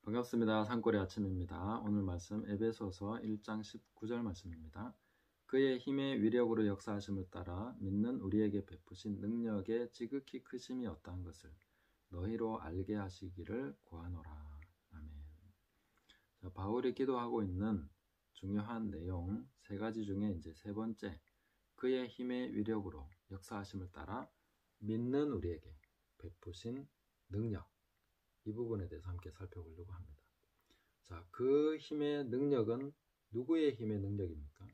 반갑습니다. 산골의 아침입니다. 오늘 말씀 에베소서 1장 19절 말씀입니다. 그의 힘의 위력으로 역사하심을 따라 믿는 우리에게 베푸신 능력의 지극히 크심이 어떠한 것을 너희로 알게 하시기를 구하노라. 아멘. 자, 바울이 기도하고 있는 중요한 내용 세 가지 중에 이제 세 번째, 그의 힘의 위력으로 역사하심을 따라 믿는 우리에게 베푸신 능력, 이 부분에 대해서 함께 살펴보려고 합니다. 자, 그 힘의 능력은 누구의 힘의 능력입니까?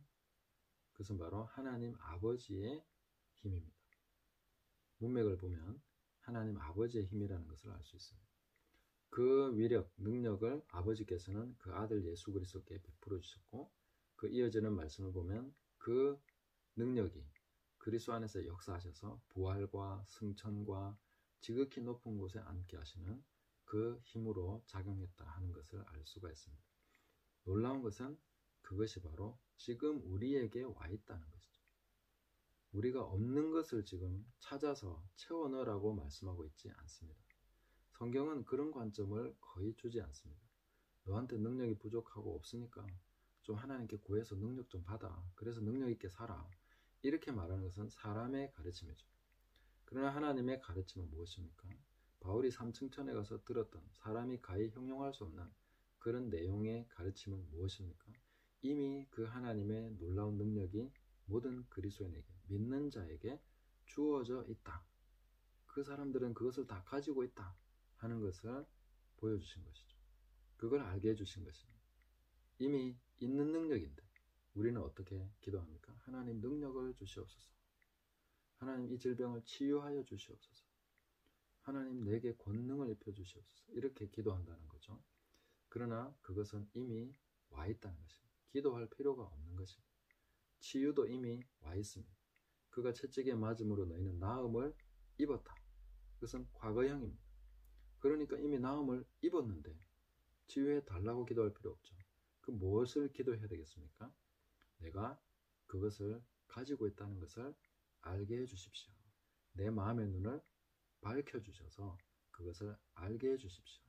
그것은 바로 하나님 아버지의 힘입니다. 문맥을 보면 하나님 아버지의 힘이라는 것을 알 수 있습니다. 그 위력, 능력을 아버지께서는 그 아들 예수 그리스도께 베풀어 주셨고, 그 이어지는 말씀을 보면 그 능력이 그리스도 안에서 역사하셔서 부활과 승천과 지극히 높은 곳에 앉게 하시는 그 힘으로 작용했다 하는 것을 알 수가 있습니다. 놀라운 것은 그것이 바로 지금 우리에게 와 있다는 것이죠. 우리가 없는 것을 지금 찾아서 채워 넣으라고 말씀하고 있지 않습니다. 성경은 그런 관점을 거의 주지 않습니다. 너한테 능력이 부족하고 없으니까 좀 하나님께 구해서 능력 좀 받아. 그래서 능력 있게 살아. 이렇게 말하는 것은 사람의 가르침이죠. 그러나 하나님의 가르침은 무엇입니까? 바울이 삼층천에 가서 들었던 사람이 가히 형용할 수 없는 그런 내용의 가르침은 무엇입니까? 이미 그 하나님의 놀라운 능력이 모든 그리스도인에게, 믿는 자에게 주어져 있다. 그 사람들은 그것을 다 가지고 있다 하는 것을 보여주신 것이죠. 그걸 알게 해주신 것입니다. 이미 있는 능력인데 우리는 어떻게 기도합니까? 하나님 능력을 주시옵소서. 하나님 이 질병을 치유하여 주시옵소서. 하나님 내게 권능을 입혀 주시옵소서. 이렇게 기도한다는 거죠. 그러나 그것은 이미 와 있다는 것입니다. 기도할 필요가 없는 것입니다. 치유도 이미 와 있습니다. 그가 채찍에 맞음으로 너희는 나음을 입었다. 그것은 과거형입니다. 그러니까 이미 나음을 입었는데 치유해 달라고 기도할 필요 없죠. 그 무엇을 기도해야 되겠습니까? 내가 그것을 가지고 있다는 것을 알게 해 주십시오. 내 마음의 눈을 밝혀주셔서 그것을 알게 해주십시오.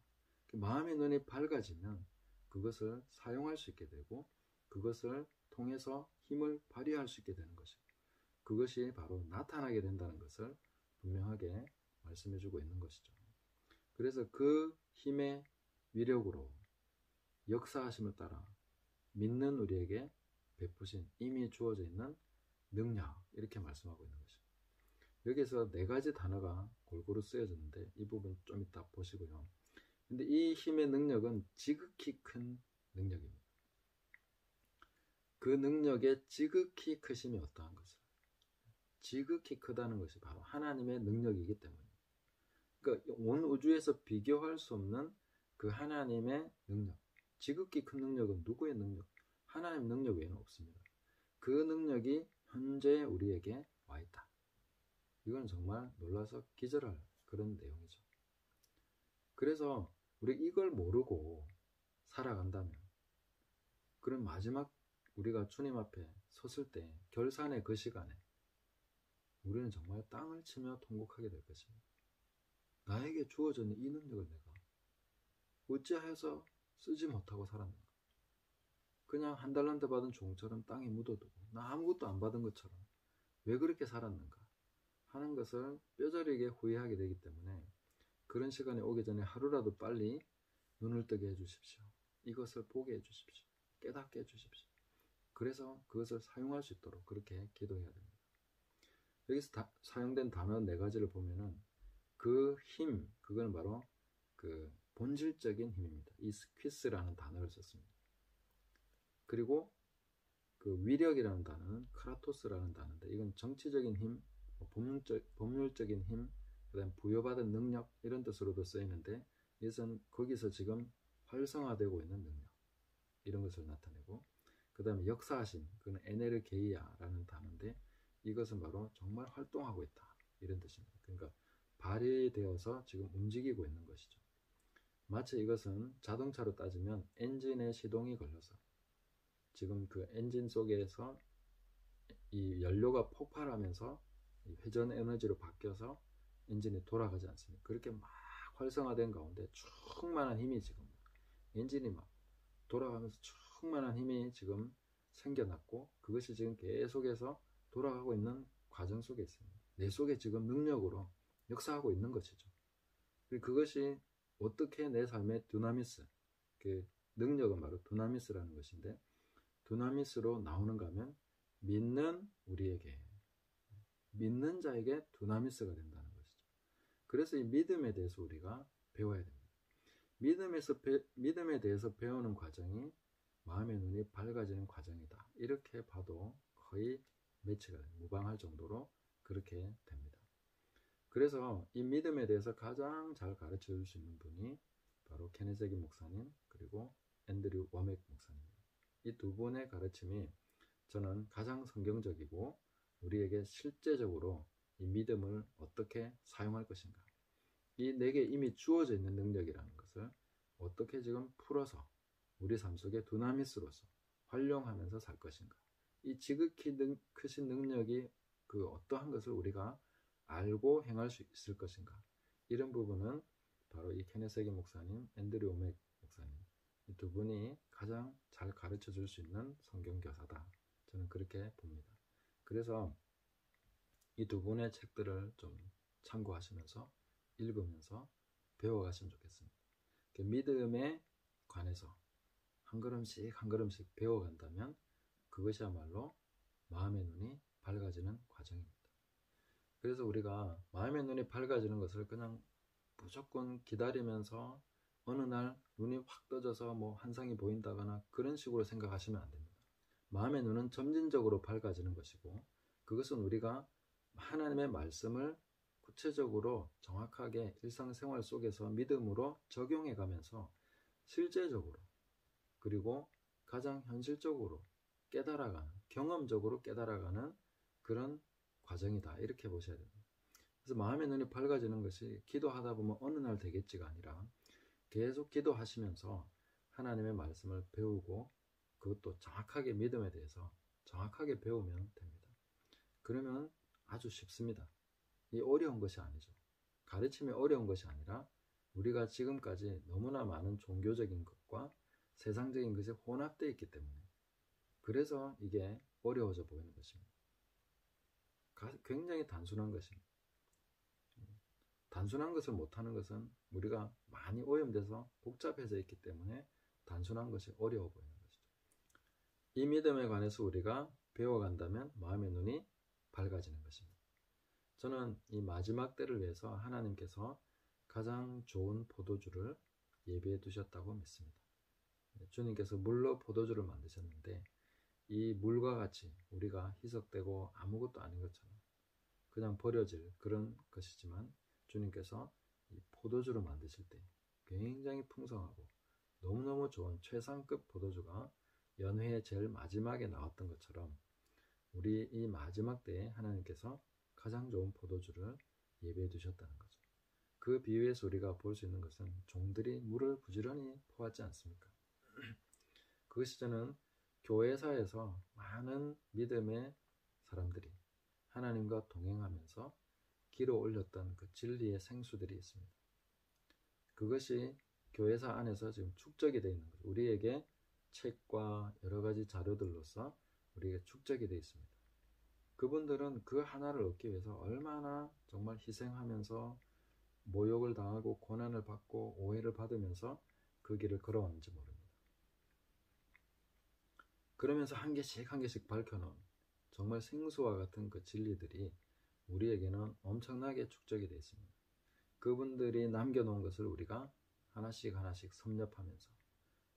마음의 눈이 밝아지면 그것을 사용할 수 있게 되고 그것을 통해서 힘을 발휘할 수 있게 되는 것입니다. 그것이 바로 나타나게 된다는 것을 분명하게 말씀해주고 있는 것이죠. 그래서 그 힘의 위력으로 역사하심을 따라 믿는 우리에게 베푸신 이미 주어져 있는 능력, 이렇게 말씀하고 있는 것입니다. 여기서 네 가지 단어가 골고루 쓰여졌는데 이 부분 좀 이따 보시고요. 근데 이 힘의 능력은 지극히 큰 능력입니다. 그 능력의 지극히 크심이 어떠한 것을? 지극히 크다는 것이 바로 하나님의 능력이기 때문입니다. 그러니까 온 우주에서 비교할 수 없는 그 하나님의 능력, 지극히 큰 능력은 누구의 능력? 하나님의 능력 외에는 없습니다. 그 능력이 현재 우리에게 와 있다. 이건 정말 놀라서 기절할 그런 내용이죠. 그래서 우리 이걸 모르고 살아간다면 그런 마지막 우리가 주님 앞에 섰을 때 결산의 그 시간에 우리는 정말 땅을 치며 통곡하게 될 것입니다. 나에게 주어진 이 능력을 내가 어찌하여서 쓰지 못하고 살았는가? 그냥 한 달란트 받은 종처럼 땅에 묻어두고 나 아무것도 안 받은 것처럼 왜 그렇게 살았는가 하는 것을 뼈저리게 후회하게 되기 때문에 그런 시간이 오기 전에 하루라도 빨리 눈을 뜨게 해주십시오. 이것을 보게 해주십시오. 깨닫게 해주십시오. 그래서 그것을 사용할 수 있도록 그렇게 기도해야 됩니다. 여기서 사용된 단어 네 가지를 보면은 그 힘, 그건 바로 그 본질적인 힘입니다. 이스퀴스라는 단어를 썼습니다. 그리고 그 위력이라는 단어는 크라토스라는 단어인데 이건 정치적인 힘, 법률적인 힘, 그 다음 부여받은 능력 이런 뜻으로도 쓰이는데 이것은 거기서 지금 활성화되고 있는 능력 이런 것을 나타내고 그 다음에 역사하심, 그건 에네르게이아라는 단어인데 이것은 바로 정말 활동하고 있다 이런 뜻입니다. 그러니까 발휘되어서 지금 움직이고 있는 것이죠. 마치 이것은 자동차로 따지면 엔진에 시동이 걸려서 지금 그 엔진 속에서 이 연료가 폭발하면서 회전 에너지로 바뀌어서 엔진이 돌아가지 않습니까? 그렇게 막 활성화된 가운데 충만한 힘이 지금 엔진이 막 돌아가면서 충만한 힘이 지금 생겨났고, 그것이 지금 계속해서 돌아가고 있는 과정 속에 있습니다. 내 속에 지금 능력으로 역사하고 있는 것이죠. 그것이 어떻게 내 삶의 두나미스, 그 능력은 바로 두나미스라는 것인데, 두나미스로 나오는가 하면 믿는 우리에게, 믿는 자에게 두나미스가 된다는 것이죠. 그래서 이 믿음에 대해서 우리가 배워야 됩니다. 믿음에 대해서 배우는 과정이 마음의 눈이 밝아지는 과정이다. 이렇게 봐도 거의 매치가 무방할 정도로 그렇게 됩니다. 그래서 이 믿음에 대해서 가장 잘 가르쳐 줄 수 있는 분이 바로 케네스 해긴 목사님, 그리고 앤드류 워맥 목사님입니다. 이 두 분의 가르침이 저는 가장 성경적이고, 우리에게 실제적으로 이 믿음을 어떻게 사용할 것인가, 이 내게 이미 주어져 있는 능력이라는 것을 어떻게 지금 풀어서 우리 삶 속에 두나미스로서 활용하면서 살 것인가, 이 지극히 크신 능력이 그 어떠한 것을 우리가 알고 행할 수 있을 것인가, 이런 부분은 바로 이 케네스 해긴 목사님, 앤드류 워맥 목사님, 이 두 분이 가장 잘 가르쳐 줄 수 있는 성경 교사다. 저는 그렇게 봅니다. 그래서 이 두 분의 책들을 좀 참고하시면서 읽으면서 배워가시면 좋겠습니다. 믿음에 관해서 한 걸음씩 한 걸음씩 배워간다면 그것이야말로 마음의 눈이 밝아지는 과정입니다. 그래서 우리가 마음의 눈이 밝아지는 것을 그냥 무조건 기다리면서 어느 날 눈이 확 떠져서 뭐 환상이 보인다거나 그런 식으로 생각하시면 안 됩니다. 마음의 눈은 점진적으로 밝아지는 것이고, 그것은 우리가 하나님의 말씀을 구체적으로 정확하게 일상생활 속에서 믿음으로 적용해 가면서 실제적으로, 그리고 가장 현실적으로 깨달아가는, 경험적으로 깨달아가는 그런 과정이다. 이렇게 보셔야 됩니다. 그래서 마음의 눈이 밝아지는 것이 기도하다 보면 어느 날 되겠지가 아니라 계속 기도하시면서 하나님의 말씀을 배우고, 그것도 정확하게 믿음에 대해서 정확하게 배우면 됩니다. 그러면 아주 쉽습니다. 이 어려운 것이 아니죠. 가르침이 어려운 것이 아니라 우리가 지금까지 너무나 많은 종교적인 것과 세상적인 것이 혼합되어 있기 때문에, 그래서 이게 어려워져 보이는 것입니다. 굉장히 단순한 것입니다. 단순한 것을 못하는 것은 우리가 많이 오염돼서 복잡해져 있기 때문에 단순한 것이 어려워 보이는 것이죠. 이 믿음에 관해서 우리가 배워간다면 마음의 눈이 밝아지는 것입니다. 저는 이 마지막 때를 위해서 하나님께서 가장 좋은 포도주를 예비해 두셨다고 믿습니다. 주님께서 물로 포도주를 만드셨는데, 이 물과 같이 우리가 희석되고 아무것도 아닌 것처럼 그냥 버려질 그런 것이지만, 주님께서 이 포도주를 만드실 때 굉장히 풍성하고 너무너무 좋은 최상급 포도주가 연회의 제일 마지막에 나왔던 것처럼, 우리 이 마지막 때에 하나님께서 가장 좋은 포도주를 예배해 두셨다는 거죠. 그 비유에서 우리가 볼 수 있는 것은 종들이 물을 부지런히 퍼왔지 않습니까? 그것이 저는 교회사에서 많은 믿음의 사람들이 하나님과 동행하면서 길어 올렸던 그 진리의 생수들이 있습니다. 그것이 교회사 안에서 지금 축적이 되어 있는 거죠. 우리에게 책과 여러 가지 자료들로서 우리에게 축적이 되어 있습니다. 그분들은 그 하나를 얻기 위해서 얼마나 정말 희생하면서 모욕을 당하고 고난을 받고 오해를 받으면서 그 길을 걸어왔는지 모릅니다. 그러면서 한 개씩 한 개씩 밝혀놓은 정말 생수와 같은 그 진리들이 우리에게는 엄청나게 축적이 되어 있습니다. 그분들이 남겨놓은 것을 우리가 하나씩 하나씩 섭렵하면서,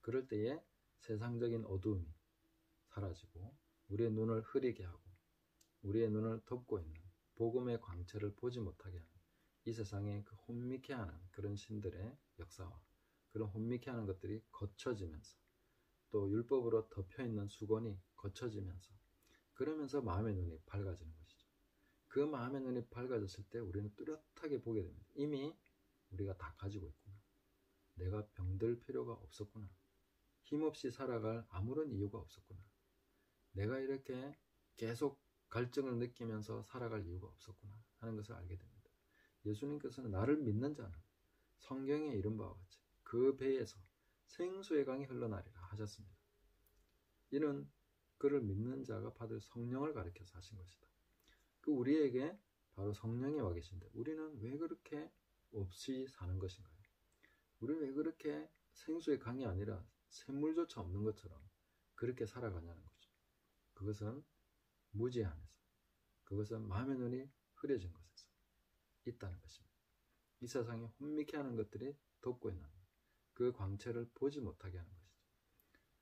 그럴 때에 세상적인 어두움이 사라지고 우리의 눈을 흐리게 하고 우리의 눈을 덮고 있는 복음의 광채를 보지 못하게 하는 이 세상에 그 혼미케 하는 그런 신들의 역사와 그런 혼미케 하는 것들이 거쳐지면서, 또 율법으로 덮여있는 수건이 거쳐지면서, 그러면서 마음의 눈이 밝아지는 것이죠. 그 마음의 눈이 밝아졌을 때 우리는 뚜렷하게 보게 됩니다. 이미 우리가 다 가지고 있구나. 내가 병들 필요가 없었구나. 힘없이 살아갈 아무런 이유가 없었구나. 내가 이렇게 계속 갈증을 느끼면서 살아갈 이유가 없었구나 하는 것을 알게 됩니다. 예수님께서는 나를 믿는 자는 성경에 이른 바와 같이 그 배에서 생수의 강이 흘러나리라 하셨습니다. 이는 그를 믿는 자가 받을 성령을 가리켜서 하신 것이다. 그 우리에게 바로 성령이 와 계신데 우리는 왜 그렇게 없이 사는 것인가요? 우리는 왜 그렇게 생수의 강이 아니라 샘물조차 없는 것처럼 그렇게 살아가냐는 거죠. 그것은 무지함에서, 그것은 마음의 눈이 흐려진 것에서 있다는 것입니다. 이 세상에 혼미케 하는 것들이 덮고 있는 그 광채를 보지 못하게 하는 것이죠.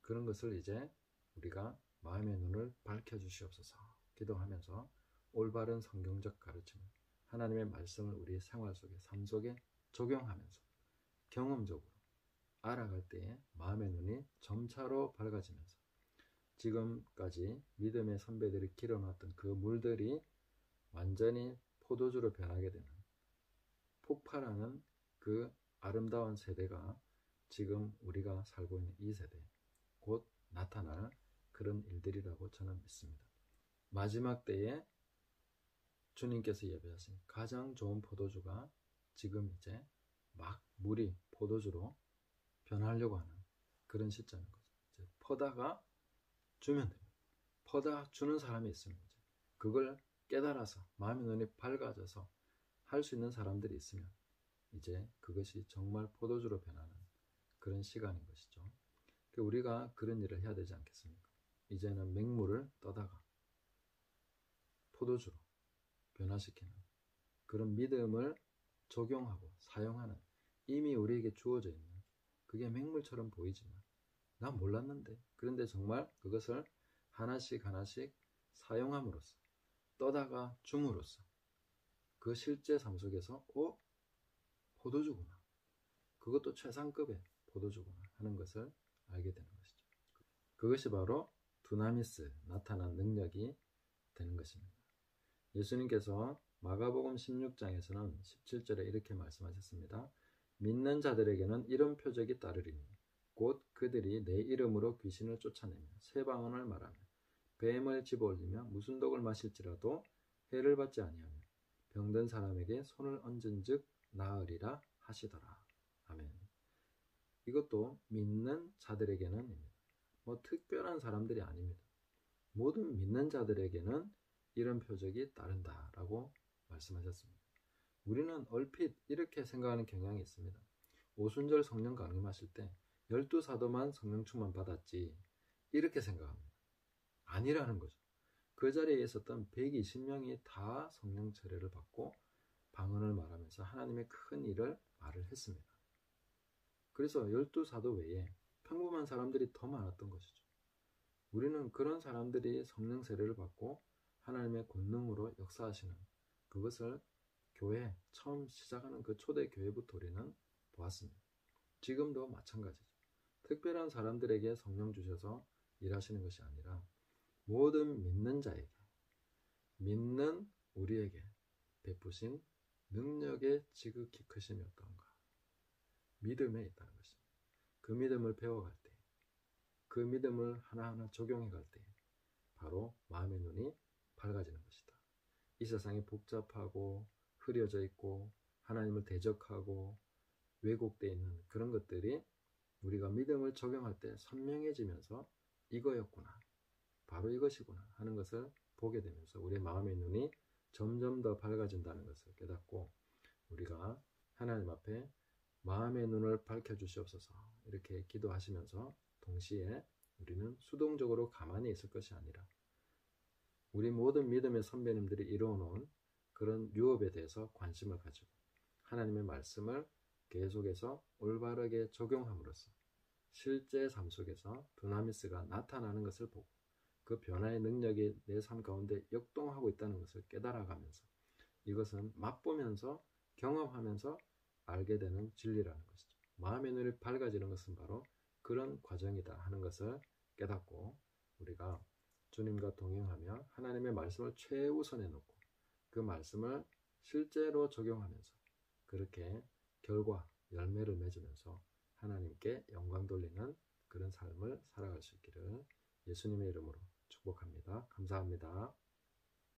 그런 것을 이제 우리가 마음의 눈을 밝혀주시옵소서 기도하면서 올바른 성경적 가르침을, 하나님의 말씀을 우리의 생활 속에, 삶 속에 적용하면서 경험적으로 알아갈 때에 마음의 눈이 점차로 밝아지면서 지금까지 믿음의 선배들이 길어놨던 그 물들이 완전히 포도주로 변하게 되는, 폭발하는 그 아름다운 세대가 지금 우리가 살고 있는 이 세대, 곧 나타날 그런 일들이라고 저는 믿습니다. 마지막 때에 주님께서 예배하신 가장 좋은 포도주가 지금 이제 막 물이 포도주로 변하려고 하는 그런 시점인 거죠. 이제 퍼다가 주면 됩니다. 퍼다 주는 사람이 있으면 이제 그걸 깨달아서 마음의 눈이 밝아져서 할 수 있는 사람들이 있으면 이제 그것이 정말 포도주로 변하는 그런 시간인 것이죠. 우리가 그런 일을 해야 되지 않겠습니까? 이제는 맹물을 떠다가 포도주로 변화시키는 그런 믿음을 적용하고 사용하는, 이미 우리에게 주어져 있는, 그게 맹물처럼 보이지만 난 몰랐는데, 그런데 정말 그것을 하나씩 하나씩 사용함으로써, 떠다가 줌으로써 그 실제 삶 속에서 포도주구나, 그것도 최상급의 포도주구나 하는 것을 알게 되는 것이죠. 그것이 바로 두나미스, 나타난 능력이 되는 것입니다. 예수님께서 마가복음 16장에서는 17절에 이렇게 말씀하셨습니다. 믿는 자들에게는 이런 표적이 따르리니 곧 그들이 내 이름으로 귀신을 쫓아내며 새 방언을 말하며 뱀을 집어올리며 무슨 독을 마실지라도 해를 받지 아니하며 병든 사람에게 손을 얹은 즉 나으리라 하시더라. 아멘. 이것도 믿는 자들에게는입니다. 특별한 사람들이 아닙니다. 모든 믿는 자들에게는 이런 표적이 따른다라고 말씀하셨습니다. 우리는 얼핏 이렇게 생각하는 경향이 있습니다. 오순절 성령 강림하실 때 12사도만 성령 충만 받았지, 이렇게 생각합니다. 아니라는 거죠. 그 자리에 있었던 120명이 다 성령 세례를 받고 방언을 말하면서 하나님의 큰 일을 말을 했습니다. 그래서 12사도 외에 평범한 사람들이 더 많았던 것이죠. 우리는 그런 사람들이 성령 세례를 받고 하나님의 권능으로 역사하시는 그것을 교회 처음 시작하는 그 초대 교회부터 우리는 보았습니다. 지금도 마찬가지죠. 특별한 사람들에게 성령 주셔서 일하시는 것이 아니라 모든 믿는 자에게, 믿는 우리에게 베푸신 능력의 지극히 크심이 어떤가? 믿음에 있다는 것입니다. 그 믿음을 배워갈 때, 그 믿음을 하나하나 적용해 갈 때 바로 마음의 눈이 밝아지는 것이다. 이 세상이 복잡하고 흐려져 있고 하나님을 대적하고 왜곡되어 있는 그런 것들이 우리가 믿음을 적용할 때 선명해지면서 이거였구나, 바로 이것이구나 하는 것을 보게 되면서 우리의 마음의 눈이 점점 더 밝아진다는 것을 깨닫고, 우리가 하나님 앞에 마음의 눈을 밝혀주시옵소서 이렇게 기도하시면서 동시에 우리는 수동적으로 가만히 있을 것이 아니라 우리 모든 믿음의 선배님들이 이루어놓은 그런 유업에 대해서 관심을 가지고 하나님의 말씀을 계속해서 올바르게 적용함으로써 실제 삶 속에서 두나미스가 나타나는 것을 보고 그 변화의 능력이 내 삶 가운데 역동하고 있다는 것을 깨달아가면서 이것은 맛보면서 경험하면서 알게 되는 진리라는 것이죠. 마음의 눈이 밝아지는 것은 바로 그런 과정이다 하는 것을 깨닫고 우리가 주님과 동행하며 하나님의 말씀을 최우선에 놓고 그 말씀을 실제로 적용하면서 그렇게 결과, 열매를 맺으면서 하나님께 영광 돌리는 그런 삶을 살아갈 수 있기를 예수님의 이름으로 축복합니다. 감사합니다.